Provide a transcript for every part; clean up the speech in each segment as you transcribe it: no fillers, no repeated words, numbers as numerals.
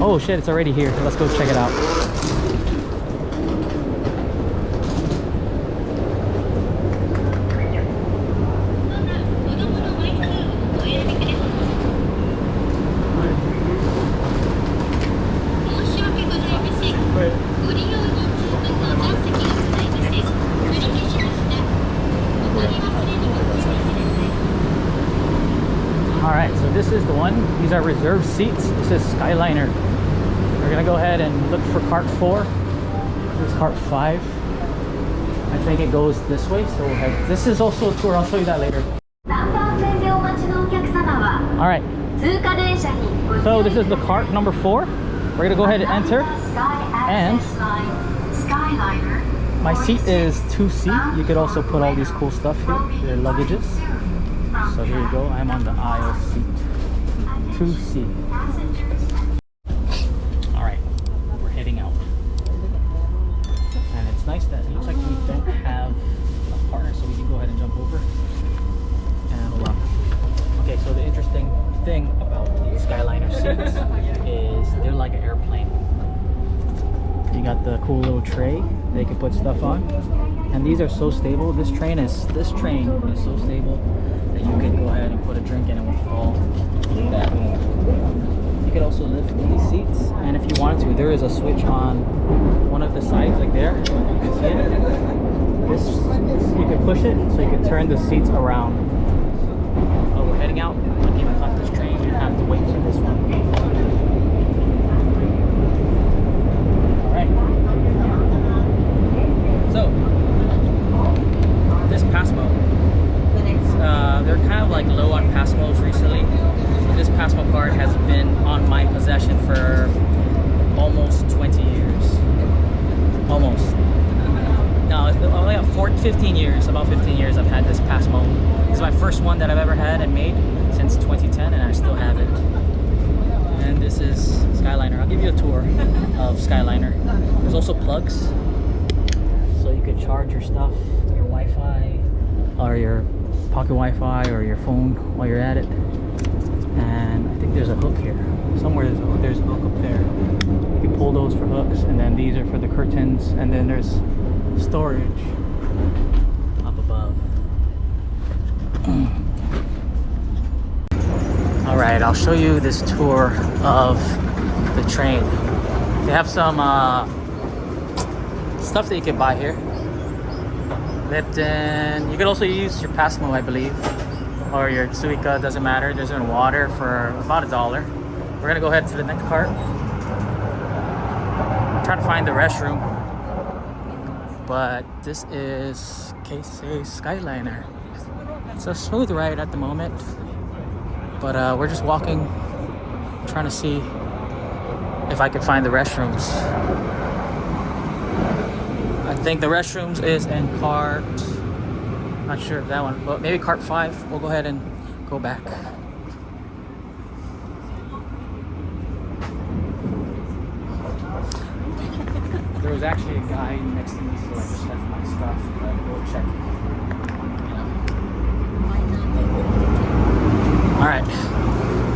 Oh shit, it's already here. Let's go check it out. Alright, so this is the one. These are reserved seats. This is Skyliner. We're gonna go ahead and look for cart 4. This is cart 5. I think it goes this way, so we'll head. This is also a tour. I'll show you that later. Alright. So this is the cart number 4. We're gonna go ahead and enter. And my seat is 2C. You could also put all these cool stuff here, your luggages. So here you go, I'm on the aisle seat 2C. Alright, we're heading out. And it's nice that it looks like we don't have a partner, so we can go ahead and jump over. And hold on. Okay, so the interesting thing about the Skyliner seats is they're like an airplane. You got the cool little tray that you can put stuff on. And these are so stable. This train is so stable that you can go ahead and put a drink in and it won't fall that way. You can also lift these seats, and if you wanted to, there is a switch on one of the sides, like there. You can see it. This, you can push it so you can turn the seats around. Oh, we're heading out. I can't even cut this train. You have to wait for this one. All right. So this Passmo. They're kind of like low on Passmos recently. So this Passmo card has been on my possession for almost 20 years. Almost. No, only 15 years. About 15 years I've had this Passmo. This is my first one that I've ever had and made since 2010, and I still have it. And this is Skyliner. I'll give you a tour of Skyliner. There's also plugs, so you could charge your stuff, your Wi-Fi, or your pocket Wi-Fi, or your phone while you're at it. And I think there's a hook here. Somewhere there's a hook up there. You can pull those for hooks, and then these are for the curtains, and then there's storage up above. Alright, I'll show you this tour of the train. They have some stuff that you can buy here. Lipton. You could also use your Passmo, I believe, or your Suica, doesn't matter. There's even water for about $1. We're gonna go ahead to the next part. I'm trying to find the restroom, but this is Keisei Skyliner. It's a smooth ride at the moment, but we're just walking, trying to see if I can find the restrooms. I think the restrooms is in cart, not sure if that one, but maybe cart 5. We'll go ahead and go back. There was actually a guy next to me, so I just left my stuff, but we'll check. Alright, I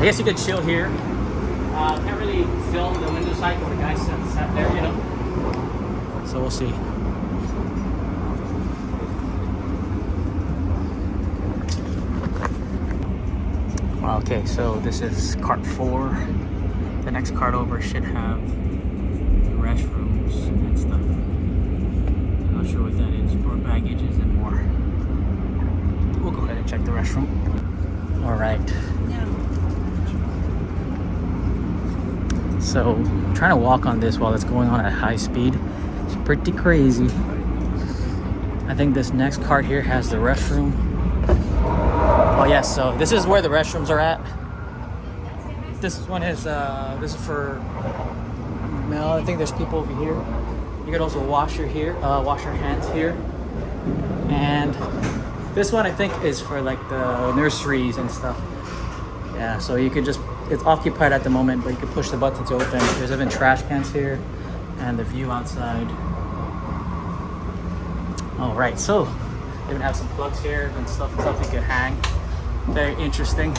guess you could chill here. Can't really film the window side because the guy sat there, you know. So we'll see. Okay, so this is cart 4. The next cart over should have the restrooms and stuff. I'm not sure what that is. More baggages and more. We'll go ahead and check the restroom. All right. So I'm trying to walk on this while it's going on at high speed. It's pretty crazy. I think this next cart here has the restroom. Oh yes, so this is where the restrooms are at. This one is this is for male. I think there's people over here. You could also wash your hands here. And this one I think is for like the nurseries and stuff. Yeah, so you could just, it's occupied at the moment, but you could push the button to open. There's even trash cans here and the view outside. All right, so they even have some plugs here and stuff you could hang. Very interesting.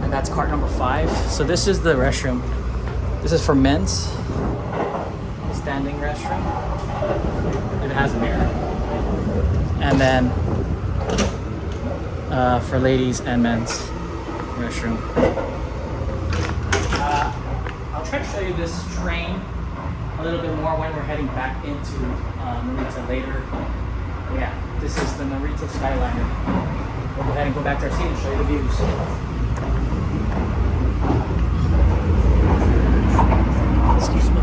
And that's cart number 5. So this is the restroom. This is for men's standing restroom. It has a mirror. And then for ladies and men's restroom. I'll try to show you this train a little bit more when we're heading back into Narita later. Yeah, this is the Narita Skyliner. We'll go ahead and go back to our seat and show you the views. Excuse me.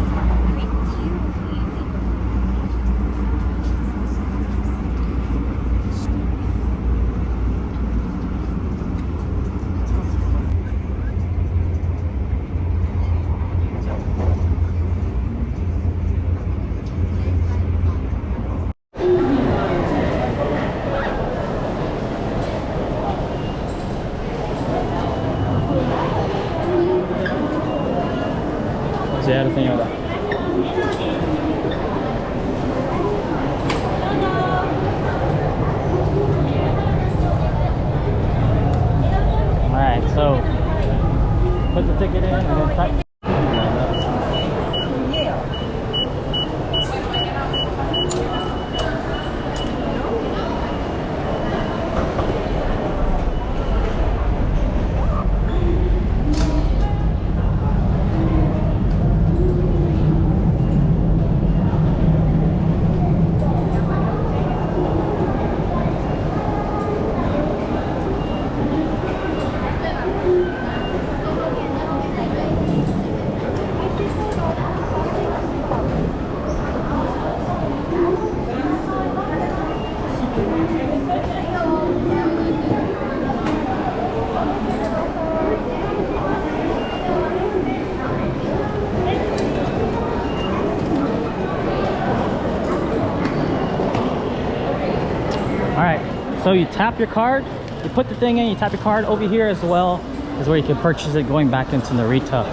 Zero senhora. Alright, so put the ticket in and then type. So you tap your card, you put the thing in, you tap your card. Over here as well is where you can purchase it going back into Narita.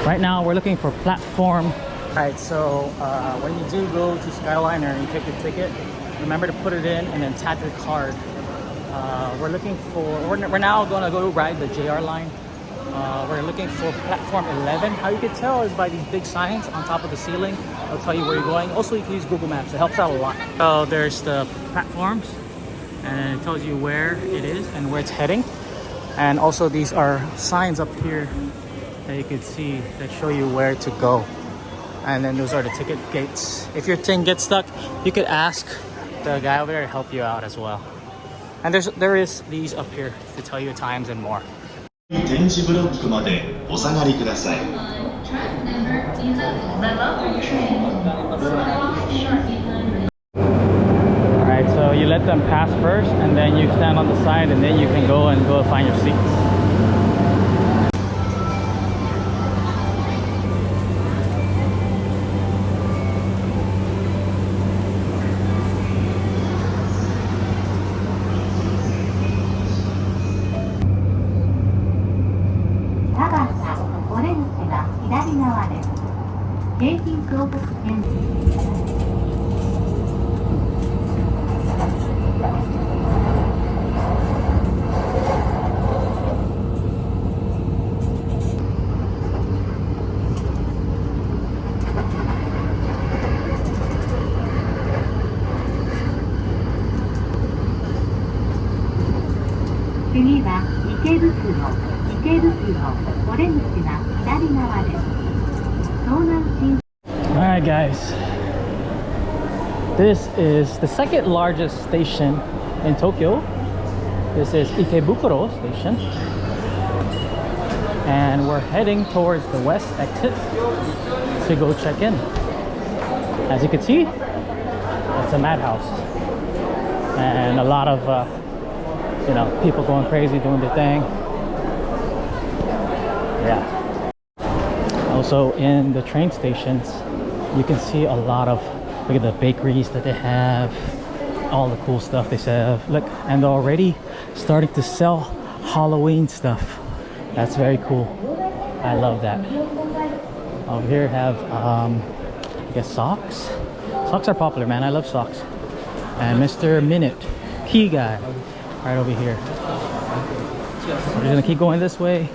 Right now we're looking for platform. Alright, so when you do go to Skyliner and you take the ticket, remember to put it in and then tap your card. We're looking for, we're now going to go ride the JR line. We're looking for platform 11. How you can tell is by these big signs on top of the ceiling. It'll tell you where you're going. Also, you can use Google Maps. It helps out a lot. So there's the platforms, and it tells you where it is and where it's heading. And also these are signs up here that you can see that show you where to go. And then those are the ticket gates. If your thing gets stuck, you could ask the guy over there to help you out as well. And there is these up here to tell you times and more. Alright, so you let them pass first and then you stand on the side and then you can go find your seats. Alright guys, this is the second largest station in Tokyo. This is Ikebukuro station, and we're heading towards the west exit to go check in. As you can see, it's a madhouse and a lot of you know, people going crazy doing their thing. Yeah. Also in the train stations, you can see a lot of, look at the bakeries that they have, all the cool stuff they have. Look, and they're already starting to sell Halloween stuff. That's very cool. I love that. Over here have I guess socks. Socks are popular, man. I love socks. And Mr. Minute, key guy, right over here. We're just gonna keep going this way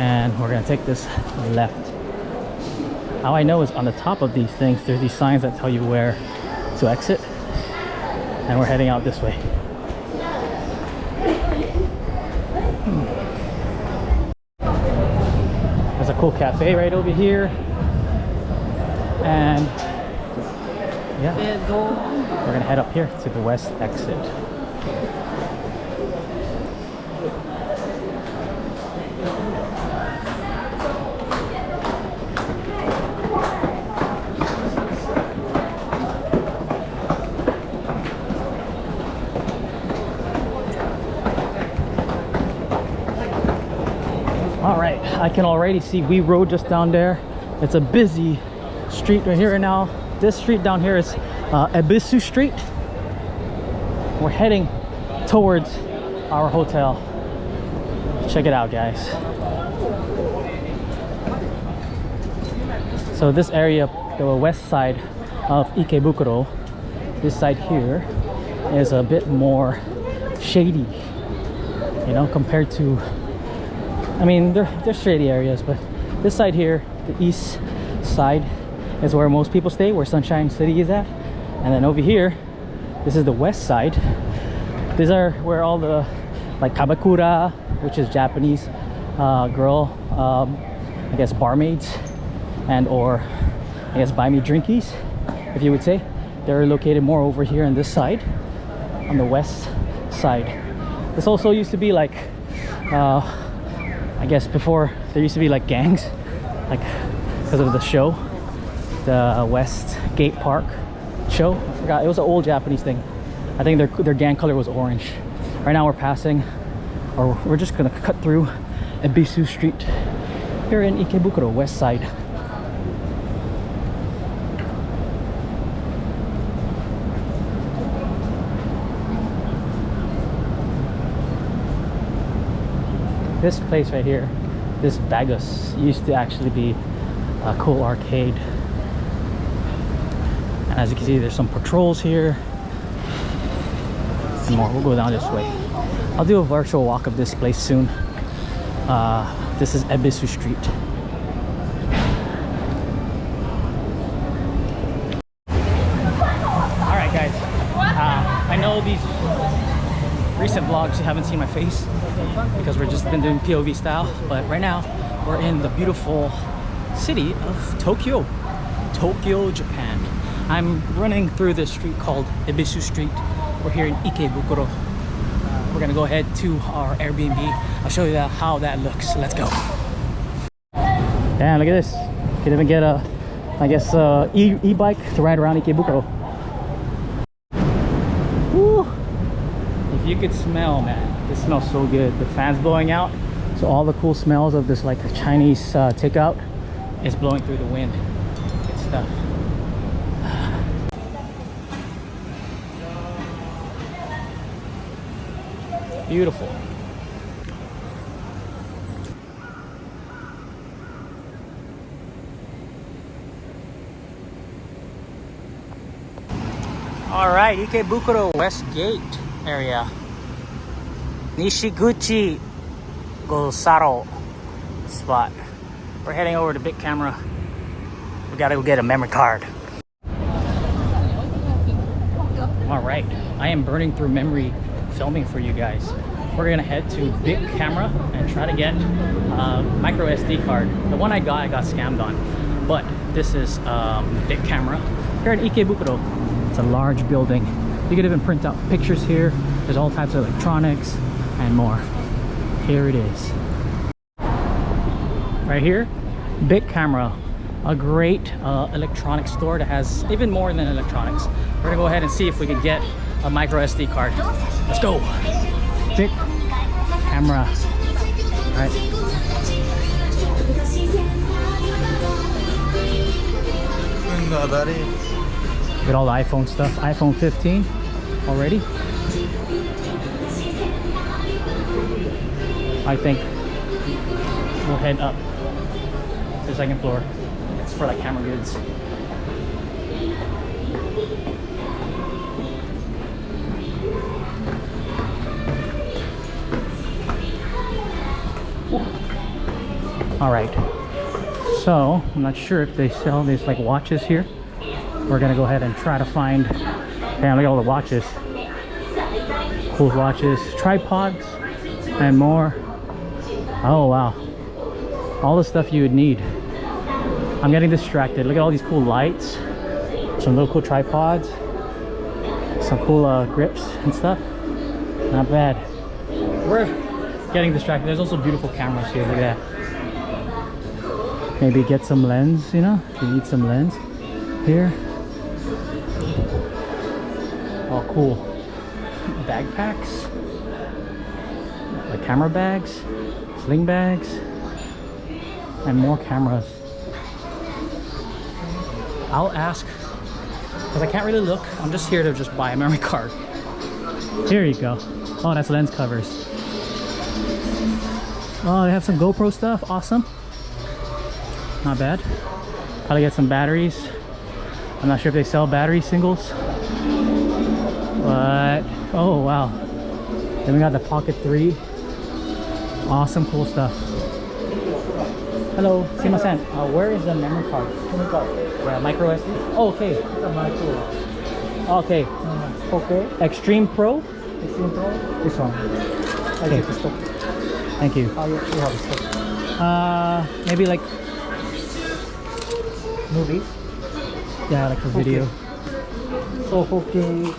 and we're gonna take this left. How I know is on the top of these things there's these signs that tell you where to exit, and we're heading out this way. There's a cool cafe right over here, and yeah, we're gonna head up here to the west exit. All right, I can already see we rode just down there. It's a busy street right here now. This street down here is Ebisu Street. We're heading towards our hotel. Check it out, guys. So this area, the west side of Ikebukuro, this side here is a bit more shady, you know, compared to, I mean, they're shady areas, but this side here, the east side, is where most people stay, where Sunshine City is at. And then over here, this is the west side. These are where all the, like, kabakura, which is Japanese girl, I guess barmaids, and or I guess buy me drinkies, if you would say. They're located more over here on this side, on the west side. This also used to be like, I guess before there used to be like gangs, like because of the show, the West Gate Park show. I forgot, it was an old Japanese thing. I think their gang color was orange. Right now we're passing, or we're just gonna cut through Ebisu Street here in Ikebukuro, west side. This place right here, this Bagus, used to actually be a cool arcade. And as you can see, there's some patrols here. And more. We'll go down this way. I'll do a virtual walk of this place soon. This is Ebisu Street. Alright guys, I know these recent vlogs you haven't seen my face because we're just been doing POV style, but right now we're in the beautiful city of Tokyo, Japan. I'm running through this street called Ebisu Street. We're here in Ikebukuro. We're gonna go ahead to our Airbnb. I'll show you how that looks. Let's go. Damn, look at this. You can even get a, I guess, e-bike to ride around Ikebukuro. Woo! If you could smell, man, this smells so good. The fan's blowing out, so all the cool smells of this like Chinese takeout is blowing through the wind. Good stuff. Beautiful. All right, Ikebukuro West Gate area. Nishiguchi Gosaro spot. We're heading over to BIC Camera. We gotta go get a memory card. All right, I am burning through memory filming for you guys. We're gonna head to BIC Camera and try to get a micro SD card. The one I got scammed on, but this is BIC Camera here in Ikebukuro. It's a large building. You could even print out pictures here. There's all types of electronics and more. Here it is. Right here, BIC Camera, a great electronic store that has even more than electronics. We're gonna go ahead and see if we can get a micro SD card. Let's go. BIC Camera. All right. Look at all the iPhone stuff. iPhone 15 already. I think we'll head up to the second floor. It's for like camera goods. All right, so I'm not sure if they sell these like watches here. We're gonna go ahead and try to find. Damn, look at all the watches. Cool watches, tripods, and more. Oh wow, all the stuff you would need. I'm getting distracted. Look at all these cool lights, some little cool tripods, some cool grips and stuff. Not bad. We're getting distracted. There's also beautiful cameras here. Look at that. Maybe get some lens, you know, if you need some lens here. Oh, cool. Backpacks, like camera bags, sling bags, and more cameras. I'll ask, because I can't really look. I'm just here to just buy a memory card. Here you go. Oh, that's lens covers. Oh, they have some GoPro stuff. Awesome. Not bad. Probably get some batteries. I'm not sure if they sell battery singles, but oh wow. Then we got the Pocket 3. Awesome, cool stuff. Hello, sumimasen. Where is the memory card? Yeah, micro SD. Oh, okay. Okay. Okay. Extreme Pro. Extreme Pro. This one. Okay. Thank you. Maybe like movie. Yeah, like a video. So okay.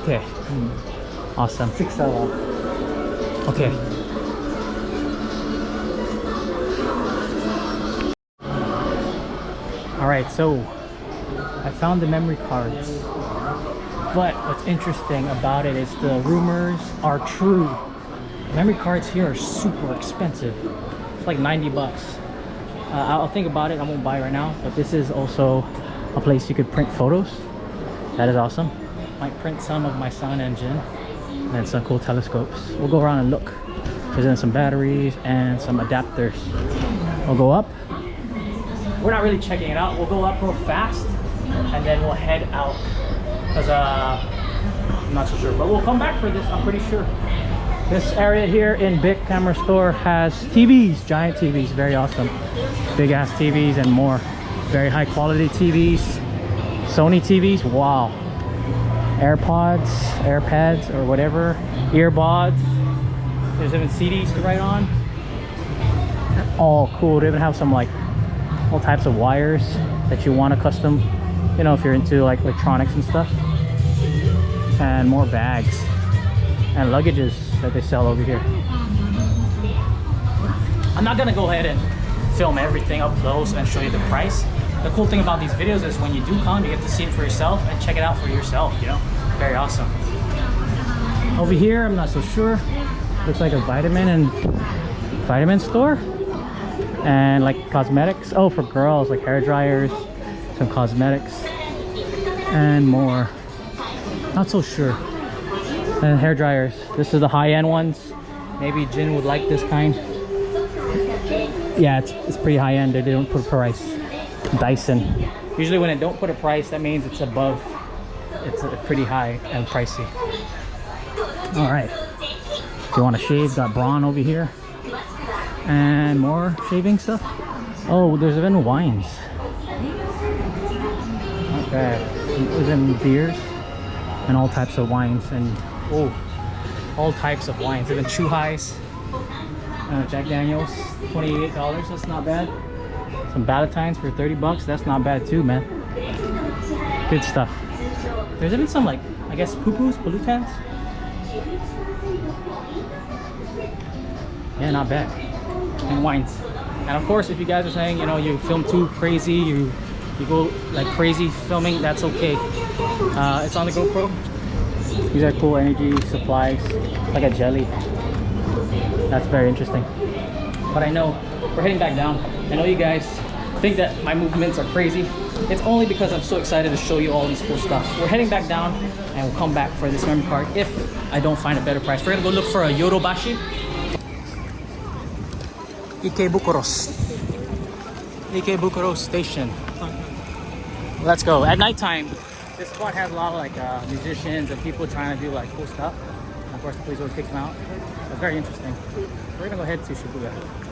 Okay. Awesome. 6 hours. Okay. All right, so I found the memory cards, but what's interesting about it is the rumors are true. Memory cards here are super expensive. It's like 90 bucks. I'll think about it. I won't buy it right now, but this is also a place you could print photos. That is awesome. Might print some of my son and Jin, and some cool telescopes. We'll go around and look. There's then some batteries and some adapters. We'll go up. We're not really checking it out. We'll go up real fast and then we'll head out, because I'm not so sure, but we'll come back for this. I'm pretty sure this area here in BIC Camera Store has TVs, giant TVs, very awesome, big ass TVs and more, very high quality TVs, Sony TVs. Wow. AirPads or whatever, earbuds. There's even CDs to write on. Oh cool. They even have some like all types of wires that you want to custom, you know, if you're into like electronics and stuff. And more bags and luggages that they sell over here. I'm not gonna go ahead and film everything up close and show you the price. The cool thing about these videos is when you do come, you get to see it for yourself and check it out for yourself, you know. Very awesome. Over here, I'm not so sure. Looks like a vitamin store. And like cosmetics. Oh, for girls, like hair dryers, some cosmetics, and more. Not so sure. And hair dryers. This is the high-end ones. Maybe Jin would like this kind. Yeah, it's pretty high-end. They don't put a price. Dyson. Usually when they don't put a price, that means it's above. It's pretty high and pricey. All right. If you want to shave, got Braun over here. And more shaving stuff. Oh, there's even wines. Not bad. There's even beers and all types of wines, and oh, all types of wines. Even Chuhais, Jack Daniels, $28. That's not bad. Some Ballantines for 30 bucks. That's not bad too, man. Good stuff. There's even some like, I guess, poopos, pollutants. Yeah, not bad. And wines. And of course, if you guys are saying, you know, you film too crazy, you go like crazy filming, that's okay. It's on the GoPro. These are cool energy supplies, like a jelly. That's very interesting. But I know we're heading back down. I know you guys think that my movements are crazy. It's only because I'm so excited to show you all these cool stuff. We're heading back down and we'll come back for this memory card if I don't find a better price. We're gonna go look for a Yodobashi. Ikebukuro station. Let's go. At nighttime, this spot has a lot of like musicians and people trying to do like cool stuff. Of course, the police always kick them out. It's very interesting. We're gonna go head to Shibuya.